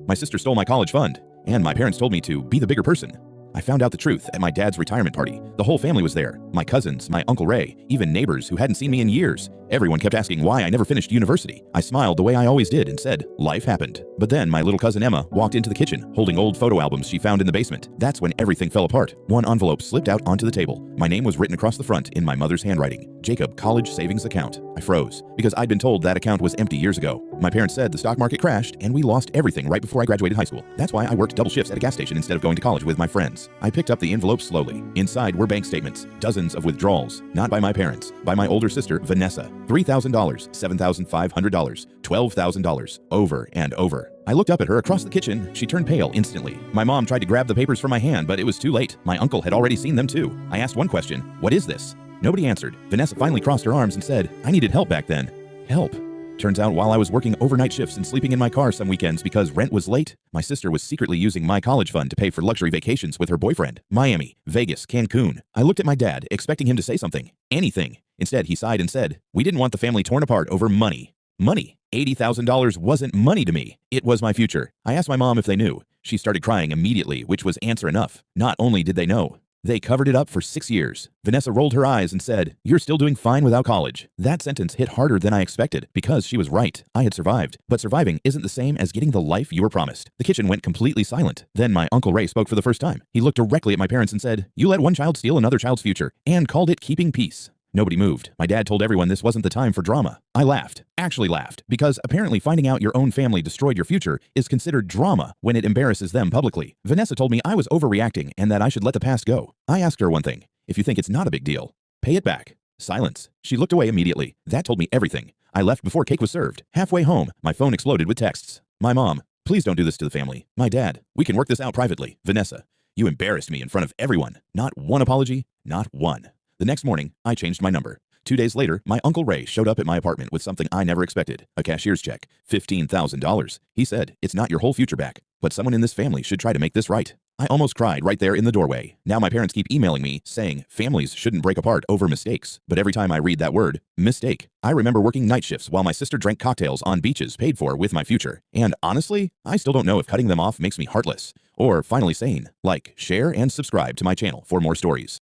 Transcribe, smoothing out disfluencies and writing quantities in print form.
My sister stole my college fund, and my parents told me to be the bigger person. I found out the truth at my dad's retirement party. The whole family was there. My cousins, my Uncle Ray, even neighbors who hadn't seen me in years. Everyone kept asking why I never finished university. I smiled the way I always did and said, life happened. But then my little cousin Emma walked into the kitchen, holding old photo albums she found in the basement. That's when everything fell apart. One envelope slipped out onto the table. My name was written across the front in my mother's handwriting. Jacob College Savings Account. I froze, because I'd been told that account was empty years ago. My parents said the stock market crashed, and we lost everything right before I graduated high school. That's why I worked double shifts at a gas station instead of going to college with my friends. I picked up the envelope slowly. Inside were bank statements, dozens of withdrawals, not by my parents, by my older sister, Vanessa. $3,000, $7,500, $12,000, over and over. I looked up at her across the kitchen. She turned pale instantly. My mom tried to grab the papers from my hand, but it was too late. My uncle had already seen them too. I asked one question, what is this? Nobody answered. Vanessa finally crossed her arms and said, I needed help back then. Help. Turns out while I was working overnight shifts and sleeping in my car some weekends because rent was late, my sister was secretly using my college fund to pay for luxury vacations with her boyfriend. Miami, Vegas, Cancun. I looked at my dad, expecting him to say something. Anything. Instead, he sighed and said, we didn't want the family torn apart over money. Money. $80,000 wasn't money to me. It was my future. I asked my mom if they knew. She started crying immediately, which was answer enough. Not only did they know, they covered it up for 6 years. Vanessa rolled her eyes and said, you're still doing fine without college. That sentence hit harder than I expected because she was right. I had survived. But surviving isn't the same as getting the life you were promised. The kitchen went completely silent. Then my Uncle Ray spoke for the first time. He looked directly at my parents and said, you let one child steal another child's future, and called it keeping peace. Nobody moved. My dad told everyone this wasn't the time for drama. I laughed. Actually laughed. Because apparently finding out your own family destroyed your future is considered drama when it embarrasses them publicly. Vanessa told me I was overreacting and that I should let the past go. I asked her one thing. If you think it's not a big deal, pay it back. Silence. She looked away immediately. That told me everything. I left before cake was served. Halfway home, my phone exploded with texts. My mom, please don't do this to the family. My dad, we can work this out privately. Vanessa, you embarrassed me in front of everyone. Not one apology, not one. The next morning, I changed my number. 2 days later, my Uncle Ray showed up at my apartment with something I never expected, a cashier's check, $15,000. He said, it's not your whole future back, but someone in this family should try to make this right. I almost cried right there in the doorway. Now my parents keep emailing me saying families shouldn't break apart over mistakes. But every time I read that word, mistake, I remember working night shifts while my sister drank cocktails on beaches paid for with my future. And honestly, I still don't know if cutting them off makes me heartless or finally sane. Like, share, and subscribe to my channel for more stories.